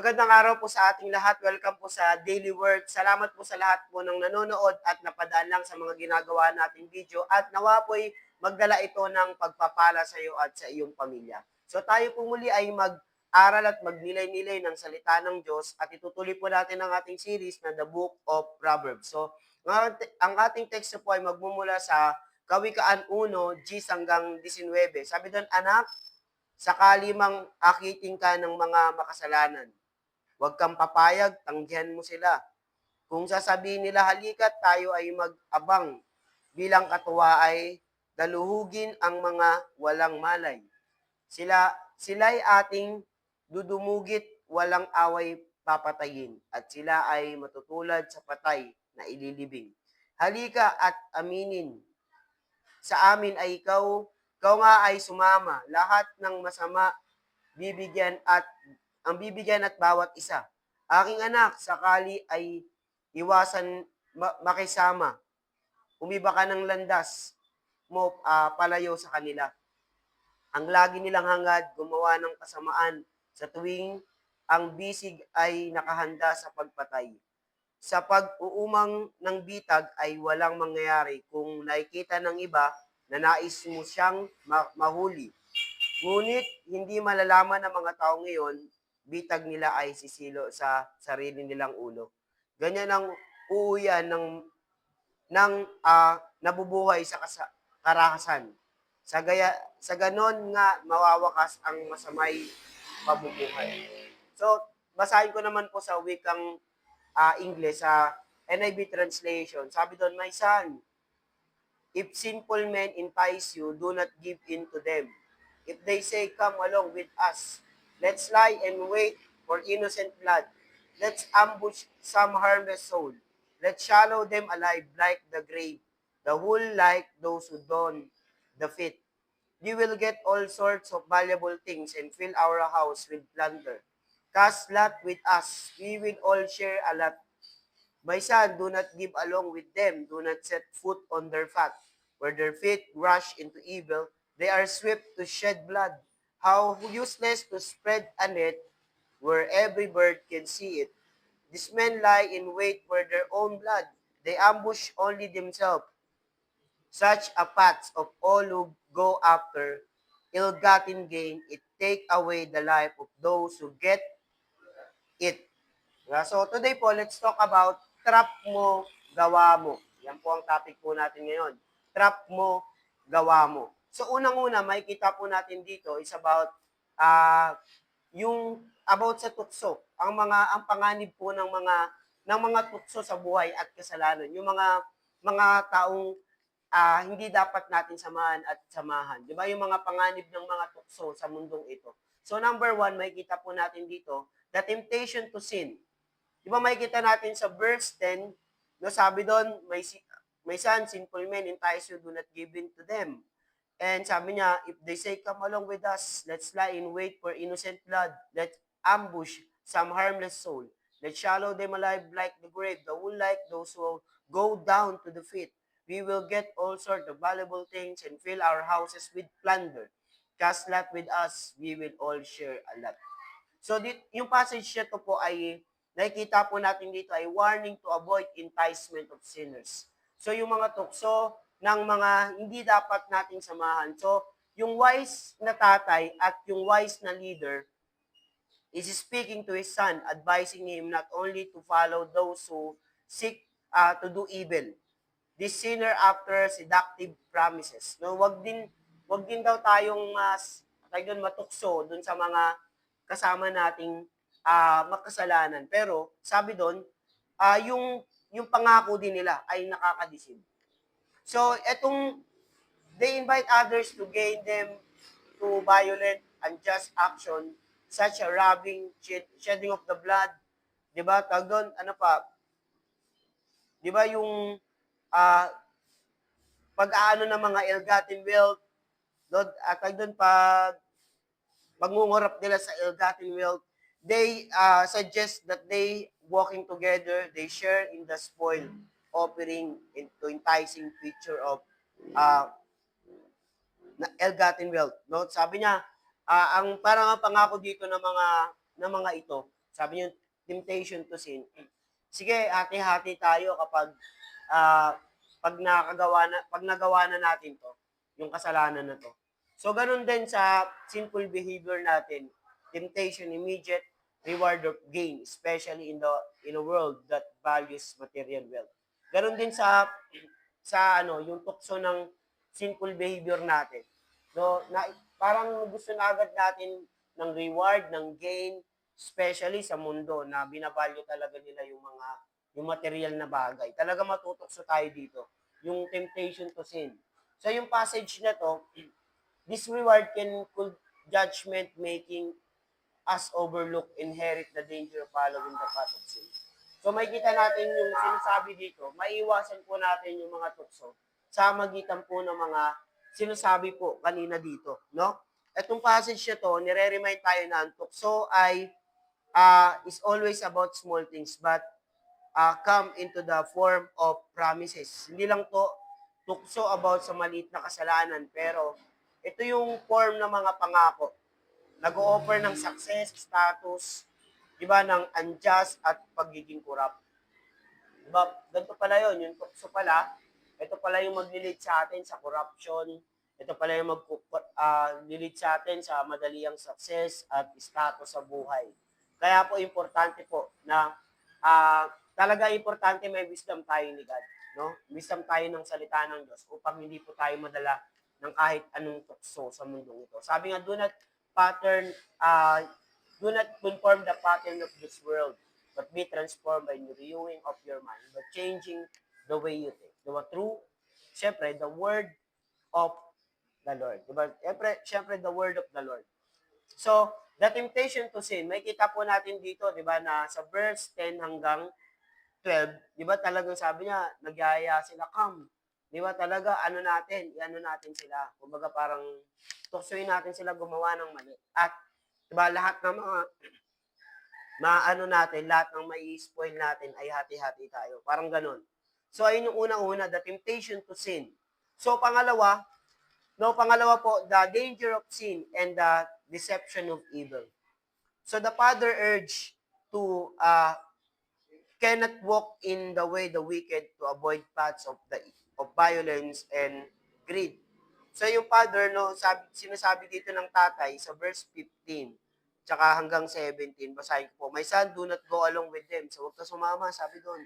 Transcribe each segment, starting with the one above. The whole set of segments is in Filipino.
Magandang araw po sa ating lahat. Welcome po sa Daily Word. Salamat po sa lahat po ng nanonood at napadaan lang sa mga ginagawa nating video at nawa po'y magdala ito ng pagpapala sa iyo at sa iyong pamilya. So tayo po muli ay mag-aral at magnilay-nilay ng salita ng Diyos at itutuloy po natin ang ating series na The Book of Proverbs. So ang ating text po ay magmumula sa Kawikaan 1, 10 hanggang 19. Sabi doon, anak, sakali mang akitin ka ng mga makasalanan, huwag kang papayag, tanggihan mo sila. Kung sasabihin nila, halika't tayo ay mag-abang, bilang katuwa ay daluhugin ang mga walang malay. Sila'y ating dudumugit, walang away papatayin, at sila ay matutulad sa patay na ililibing. Halika at aminin sa amin ay ikaw nga ay sumama. Lahat ng masama bibigyan at ang bibigyan at bawat isa. Aking anak, sakali ay iwasan makisama. Umiba ka ng landas mo palayo sa kanila. Ang lagi nilang hangad, gumawa ng kasamaan sa tuwing ang bisig ay nakahanda sa pagpatay. Sa pag-uumang ng bitag ay walang mangyayari kung nakikita ng iba na nais mo siyang mahuli. Ngunit hindi malalaman ng mga tao ngayon, bitag nila ay sisilo sa sarili nilang ulo. Ganyan ang uuyan ng nabubuhay sa karahasan. Sa ganon nga mawawakas ang masamay pabubuhay. So, basahin ko naman po sa wikang English, sa NIV translation. Sabi doon, my son, if sinful men entice you, do not give in to them. If they say, come along with us, let's lie and wait for innocent blood. Let's ambush some harmless soul. Let's swallow them alive like the grave, the whole like those who don the fit. You will get all sorts of valuable things and fill our house with plunder. Cast lot with us, we will all share a lot. My son, do not give along with them. Do not set foot on their fat. Where their feet rush into evil, they are swift to shed blood. How useless to spread a net where every bird can see it. These men lie in wait for their own blood. They ambush only themselves. Such a path of all who go after ill-gotten gain, it take away the life of those who get it. So today po, let's talk about trap mo, gawa mo. Yan po ang topic po natin ngayon. Trap mo, gawa mo. So unang-una, makikita po natin dito is about yung about sa tukso. Ang panganib po ng mga tukso sa buhay at kasalanan. Yung mga taong hindi dapat natin samahan at samahan. 'Di ba? Yung mga panganib ng mga tukso sa mundong ito. So number 1, makikita po natin dito, the temptation to sin. Di ba makikita natin sa verse 10, no, sabi doon, my son, sinful men entice you, do not give in to them. And sabi niya, if they say, come along with us, let's lie in wait for innocent blood, let's ambush some harmless soul, let's swallow them alive like the grave, the whole like those who go down to the pit. We will get all sorts of valuable things and fill our houses with plunder. Cast lot with us, we will all share a lot. So, yung passage nito po ay nakikita po natin dito ay warning to avoid enticement of sinners. So, yung mga tukso ng mga hindi dapat nating samahan. So, yung wise na tatay at yung wise na leader is speaking to his son, advising him not only to follow those who seek to do evil. This sinner after seductive promises. No, wag din daw tayong matukso dun sa mga kasama nating makasalanan. Pero sabi doon, yung pangako din nila ay nakakadeceive. So, they invite others to gain them to violent, unjust action, such as robbing, shedding of the blood, di ba? Tawag doon, ano pa, di ba yung pag-aano ng mga ill-gotten wealth, doon, tawag doon, pagngungurap nila sa ill-gotten wealth, they suggest that they walking together, they share in the spoil, offering into enticing picture of ill-gotten wealth. No? Sabi niya, ang parang ang pangako dito ng mga ito, Sabi niyo, temptation to sin. Sige, hati-hati tayo kapag ah, pag nagawa na natin to, yung kasalanan na to. So, ganun din sa sinful behavior natin. Temptation, immediate reward of gain, especially in a world that values material wealth. Ganun din sa ano, yung tukso ng sinful behavior natin. No, parang gusto na agad natin ng reward, ng gain, especially sa mundo na binavalue talaga nila yung material na bagay. Talaga matutokso tayo dito. Yung temptation to sin. So yung passage na to, this reward could judgment making us overlook, inherit the danger of following the path of sin. So makikita natin yung sinasabi dito, maiiwasan po natin yung mga tukso sa magitan po ng mga sinasabi po kanina dito, no? Etong passage na to, nire-remind tayo na ang tukso ay is always about small things but come into the form of promises. Hindi lang to tukso about sa maliit na kasalanan, pero ito yung form ng mga pangako. Nag-o-offer ng success, status, di ba, ng unjust at pagiging corrupt. Diba? Ganito pala yun. Yung tukso pala, ito pala yung mag-lead sa atin sa corruption. Ito pala yung mag-lead sa atin sa madaliang success at status sa buhay. Kaya po importante po na talaga importante may wisdom tayo ni God. No? Wisdom tayo ng salita ng Diyos upang hindi po tayo madala ng kahit anong tukso sa mundong ito. Sabi nga, do not conform the pattern of this world, but be transformed by the renewing of your mind, but changing the way you think. Diba? Through, syempre, the word of the Lord. Diba? Syempre, the word of the Lord. So, the temptation to sin, may kita po natin dito, di ba, na sa verse 10 hanggang 12, di ba, talagang sabi niya, nagyaya sila, come. Di ba, talaga, ano natin sila. Kumbaga, parang tuksoin natin sila gumawa ng mali. At, di ba, lahat ng mga lahat ng may spoil natin ay hati-hati tayo. Parang ganun. So, ayun yung unang-una, the temptation to sin. So, pangalawa po, the danger of sin and the deception of evil. So, the Father urged to cannot walk in the way the wicked to avoid paths of violence and greed. So, yung Father, no, sinasabi dito ng tatay sa verse 15, tsaka hanggang 17, basahin ko po. My son, do not go along with them. So, huwag ka sumama, sabi doon.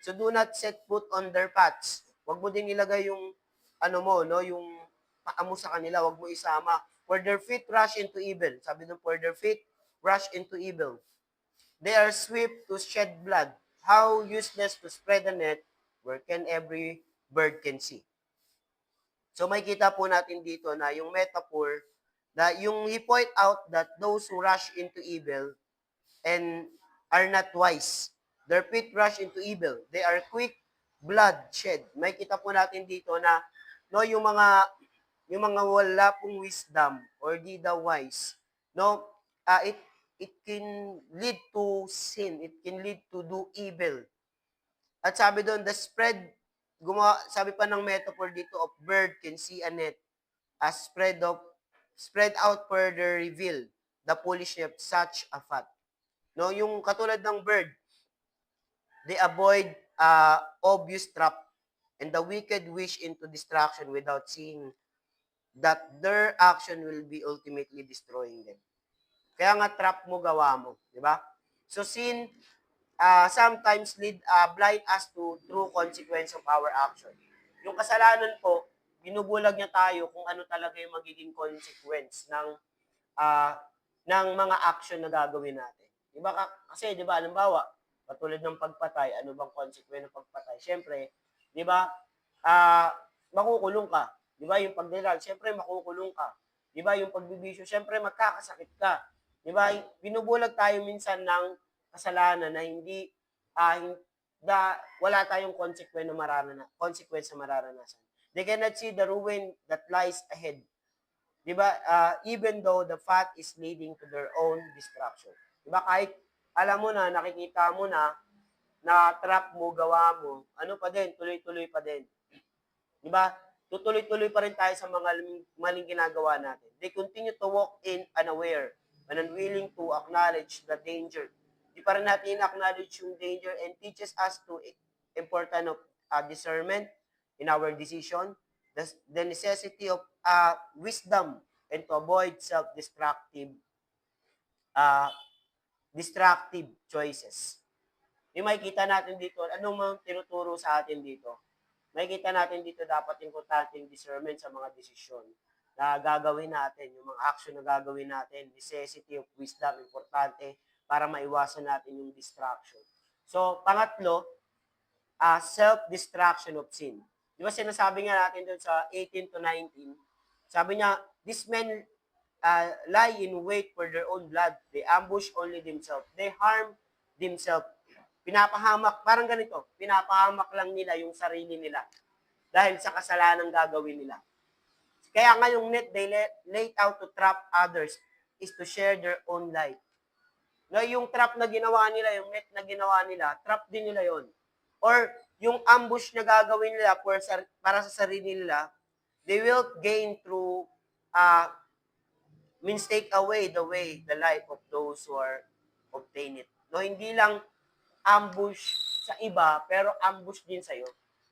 So, do not set foot on their paths. Huwag mo din ilagay yung, yung paa mo sa kanila, huwag mo isama. For their feet rush into evil. Sabi doon, for their feet rush into evil. They are swift to shed blood. How useless to spread a net where can every bird can see. So may kita po natin dito na yung metaphor, na yung he point out that those who rush into evil and are not wise. Their feet rush into evil. They are quick bloodshed. May kita po natin dito na no yung mga wala pong wisdom or di the wise, no, it can lead to sin. It can lead to do evil. At sabi doon, sabi pa ng metaphor dito of bird can see a net as spread out further reveal the foolishness of such a fat. No, yung katulad ng bird, they avoid obvious trap and the wicked wish into destruction without seeing that their action will be ultimately destroying them. Kaya nga trap mo, gawa mo, di ba? So sin sometimes blind us to true consequence of our action. Yung kasalanan po, binubulag niya tayo kung ano talaga yung magiging consequence ng mga action na gagawin natin. Di ba? Kasi, di ba, halimbawa, patulad ng pagpatay, ano bang consequence ng pagpatay? Siyempre, di ba, makukulong ka. Di ba, yung pagdilal, siyempre, makukulong ka. Di ba, yung pagbibisyo, siyempre, magkakasakit ka. Di ba, binubulag tayo minsan ng kasalanan na wala tayong consequence na mararanasan. They cannot see the ruin that lies ahead. Di ba? Even though the path is leading to their own destruction. Di ba? Kahit alam mo na, nakikita mo na trap mo, gawa mo, ano pa din, tuloy-tuloy pa din. Di ba? Tutuloy-tuloy pa rin tayo sa mga maling ginagawa natin. They continue to walk in unaware and unwilling to acknowledge the danger Di pa rin natin acknowledge yung danger and teaches us to important of discernment in our decision, the necessity of wisdom, and to avoid uh, destructive choices. Yung makikita natin dito, anong mga tinuturo sa atin dito? Makikita natin dito dapat importante yung discernment sa mga desisyon na gagawin natin, yung mga action na gagawin natin, necessity of wisdom, importante para maiwasan natin yung distraction. So, pangatlo, self-destruction of sin. Di ba sinasabi nga natin doon sa 18 to 19, sabi niya, these men lie in wait for their own blood. They ambush only themselves. They harm themselves. Pinapahamak, parang ganito, pinapahamak lang nila yung sarili nila dahil sa kasalanan gagawin nila. Kaya nga yung net they laid out to trap others is to share their own life. No, yung trap na ginawa nila, yung net na ginawa nila, trap din nila yon. Or yung ambush na gagawin nila para sa sarili nila, they will gain through means take away the life of those who are obtain it. No, hindi lang ambush sa iba, pero ambush din sa'yo.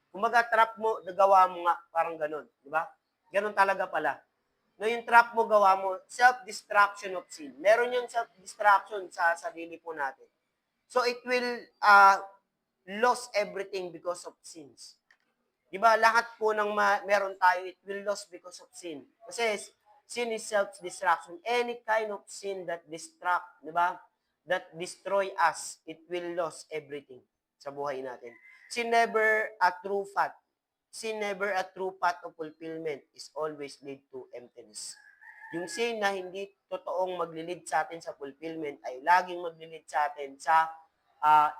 Kumaga trap mo, nagawa mo nga, parang ganun, di ba? Ganun talaga pala. No, yung trap mo, gawa mo, self-destruction of sin. Meron yung self-destruction sa sarili po natin. So, it will lose everything because of sins. Di ba, lahat po ng meron tayo, it will lose because of sin. Kasi sin is self-destruction. Any kind of sin that destruct, di ba, that destroy us, it will lose everything sa buhay natin. Sin never a true path. Sin never a true path of fulfillment is always lead to emptiness. Yung sin na hindi totoong maglilid sa atin sa fulfillment ay laging maglilid sa atin sa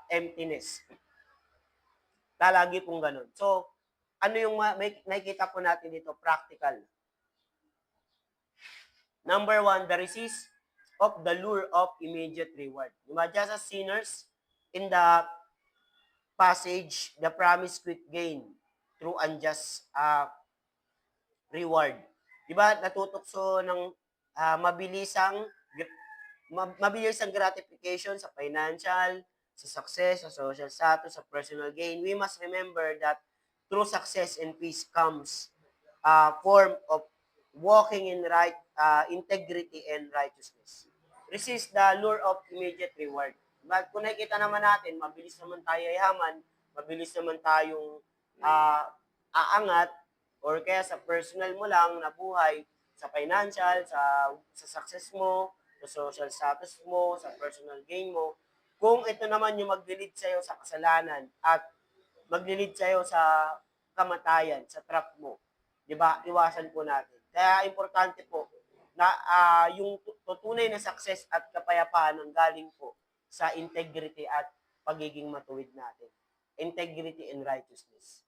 emptiness. Lagi pong ganun. So, ano yung nakikita po natin dito? Practical. Number 1, the resist of the lure of immediate reward. Just as sinners, in the passage, the promise quick gain through unjust reward. Diba, natutokso ng mabilisang gratification sa financial, sa success, sa social status, sa personal gain. We must remember that true success and peace comes form of walking in right integrity and righteousness. Resist the lure of immediate reward. But kung nakikita naman natin, mabilis naman tayo yaman, mabilis naman tayong aangat, or kaya sa personal mo lang na buhay, sa financial, sa success mo, sa social status mo, sa personal gain mo, kung ito naman yung maglilid sa'yo sa kasalanan at maglilid sa'yo sa kamatayan, sa trap mo, di ba? Iwasan po natin. Kaya importante po na yung tunay na success at kapayapaan ang galing po sa integrity at pagiging matuwid natin. Integrity and righteousness.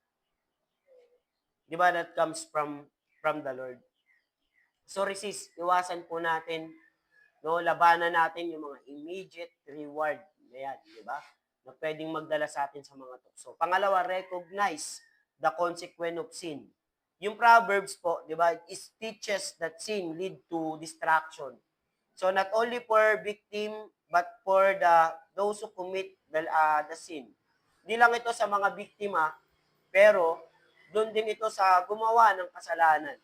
Di ba, that comes from the Lord. So resist, iwasan po natin, no, labanan natin yung mga immediate reward. Ayan, di ba? Na pwedeng magdala sa atin sa mga tukso. Pangalawa, recognize the consequence of sin. Yung Proverbs po, di ba, it teaches that sin lead to distraction. So not only for victim, but for those who commit the sin. Hindi lang ito sa mga biktima, pero doon din ito sa gumawa ng kasalanan.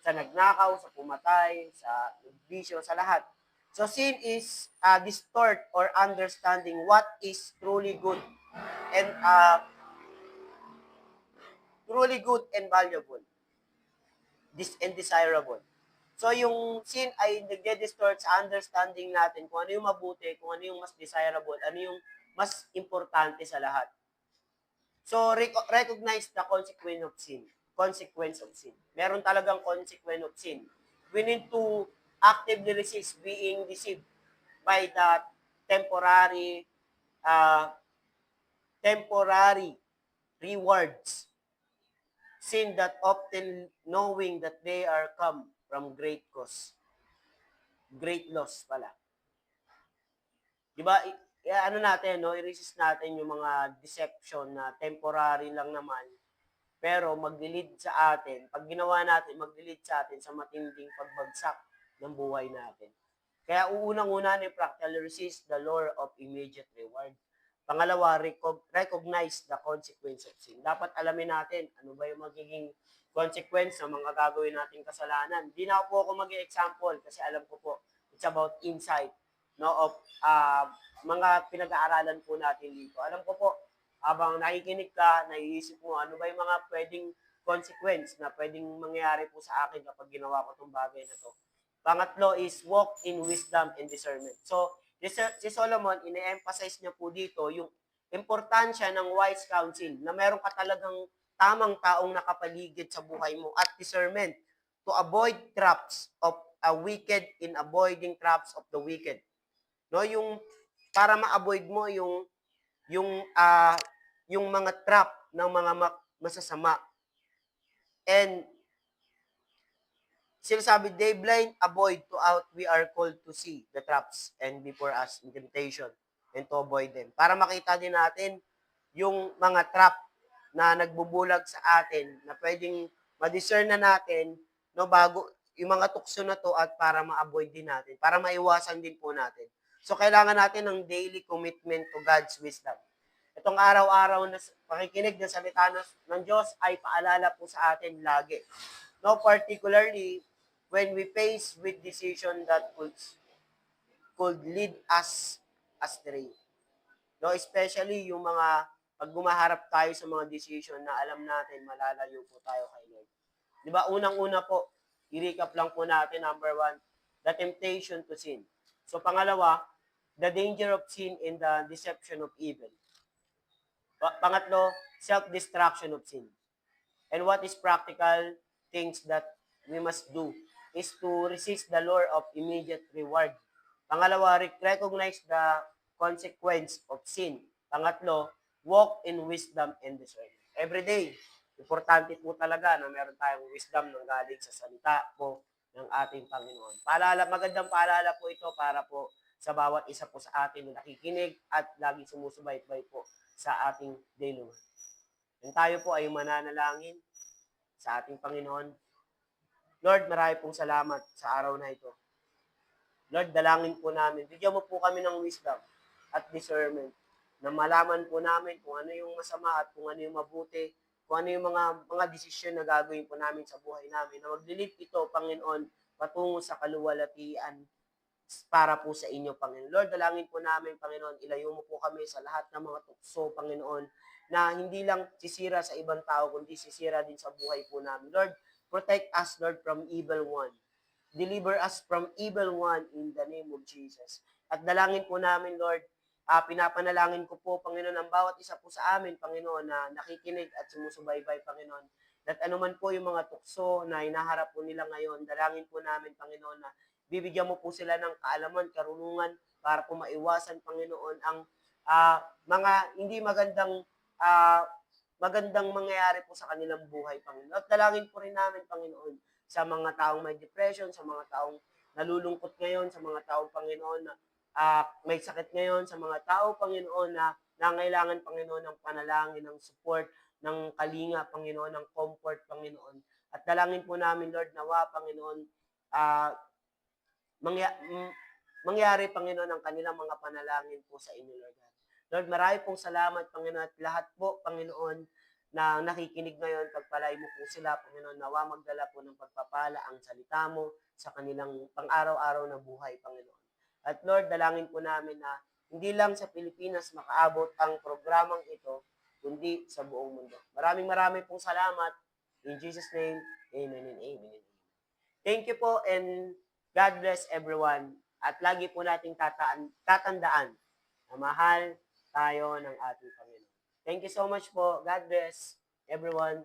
Sa nagnakaw, sa pumatay, sa bisyo, sa lahat. So sin is distort or understanding what is truly good and valuable, and desirable. So yung sin ay nagde-distort sa understanding natin kung ano yung mabuti, kung ano yung mas desirable, ano yung mas importante sa lahat. So, recognize the consequence of sin. Meron talagang consequence of sin. We need to actively resist being deceived by the temporary rewards. Sin that often knowing that they are come from great cause. Great loss pala. Diba, ano natin, no, i-resist natin yung mga deception na temporary lang naman, pero maglilid sa atin, pag ginawa natin, maglilid sa atin sa matinding pagbagsak ng buhay natin. Kaya uunang-una ni practical resist the lure of immediate reward. Pangalawa, recognize the consequence of sin. Dapat alamin natin ano ba yung magiging consequence ng mga gagawin nating kasalanan. Di na po ako mag-example kasi alam ko po it's about insight no of mga pinag-aaralan po natin dito. Alam ko po habang nakikinig ka, naiisip mo ano ba yung mga pwedeng consequence na pwedeng mangyari po sa akin kapag ginawa ko tong bagay na to. Pangatlo is walk in wisdom and discernment. So, si Solomon, ine-emphasize niya po dito yung importansya ng wise counsel na meron ka talagang tamang taong nakapaligid sa buhay mo at discernment to avoid traps of a wicked in avoiding traps of the wicked. No, yung para ma-avoid mo yung mga trap ng mga masasama. And sinasabi, they blind avoid to out, we are called to see the traps and before us in temptation and to avoid them. Para makita din natin yung mga trap na nagbubulag sa atin na pwedeng ma-discern na natin no bago yung mga tukso na to at para ma-avoid din natin, para maiwasan din po natin. So kailangan natin ng daily commitment to God's wisdom. Itong araw-araw na pakikinig ng salita ng Diyos ay paalala po sa atin lagi. No, particularly when we face with decision that could lead us astray. No, especially yung mga pag gumaharap tayo sa mga decision na alam natin malalayo po tayo kay Lord. Di ba, unang-una po, i-recap lang po natin, number 1, the temptation to sin. So, pangalawa, the danger of sin and the deception of evil. Pangatlo, self-destruction of sin. And what is practical things that we must do is to resist the lure of immediate reward. Pangalawa, recognize the consequence of sin. Pangatlo, walk in wisdom and discernment. Every day, importante po talaga na meron tayong wisdom ng galing sa salita po ng ating Panginoon. Magandang paalala po ito para po sa bawat isa po sa atin na nakikinig at lagi sumusubaybay po sa ating daily life. And tayo po ay mananalangin sa ating Panginoon. Lord, marami pong salamat sa araw na ito. Lord, dalangin po namin. Bigyan mo po kami ng wisdom at discernment na malaman po namin kung ano yung masama at kung ano yung mabuti, kung ano yung mga desisyon na gagawin po namin sa buhay namin. Na maglilid ito, Panginoon, patungo sa kaluwalhatian para po sa inyo, Panginoon. Lord, dalangin po namin, Panginoon, ilayo mo po kami sa lahat ng mga tukso, Panginoon, na hindi lang sisira sa ibang tao, kundi sisira din sa buhay po namin. Lord, protect us, Lord, from evil one. Deliver us from evil one in the name of Jesus. At dalangin po namin, Lord, pinapanalangin ko po, Panginoon, ang bawat isa po sa amin, Panginoon, na nakikinig at sumusubaybay, Panginoon, at anuman po yung mga tukso na hinaharap po nila ngayon, dalangin po namin, Panginoon, na bibigyan mo po sila ng kaalaman, karunungan, para po maiwasan, Panginoon, ang mga hindi magandang mangyayari po sa kanilang buhay, Panginoon. At dalangin po rin namin, Panginoon, sa mga taong may depression, sa mga taong nalulungkot ngayon, sa mga taong, Panginoon, na may sakit ngayon, sa mga tao, Panginoon, na nangailangan, Panginoon, ng panalangin, ng support, ng kalinga, Panginoon, ng comfort, Panginoon. At dalangin po namin, Lord, nawa, Panginoon, mangyari, Panginoon, ang kanilang mga panalangin po sa inyo, Lord. Lord, marami pong salamat, Panginoon, at lahat po, Panginoon, na nakikinig ngayon, pagpalay mo po sila, Panginoon, nawa magdala po ng pagpapala ang salita mo sa kanilang pang-araw-araw na buhay, Panginoon. At Lord, dalangin po namin na hindi lang sa Pilipinas makaabot ang programang ito, kundi sa buong mundo. Maraming pong salamat. In Jesus' name, amen and amen. Thank you po and God bless everyone. At lagi po nating tatandaan na mahal tayo ng ating Panginoon. Thank you so much po. God bless everyone.